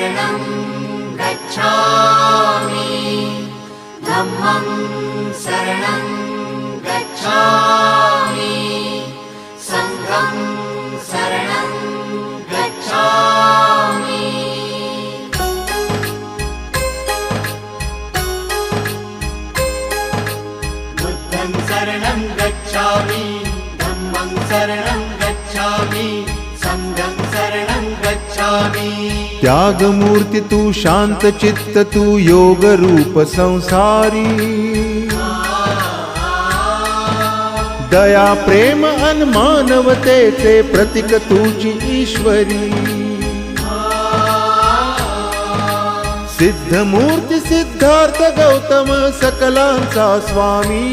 शरणं गच्छामि धम्मं शरणं गच्छामि संघं शरणं गच्छामि बुद्धं शरणं गच्छामि धम्मं शरणं गच्छामि संघं शरणं गच्छामि। त्याग मूर्ति तू शांत चित्त तू योग रूप संसारी दया प्रेम अन मानवतेचे प्रतीक तुझी ईश्वरी सिद्ध मूर्ती सिद्धार्थ गौतम सकलांचा स्वामी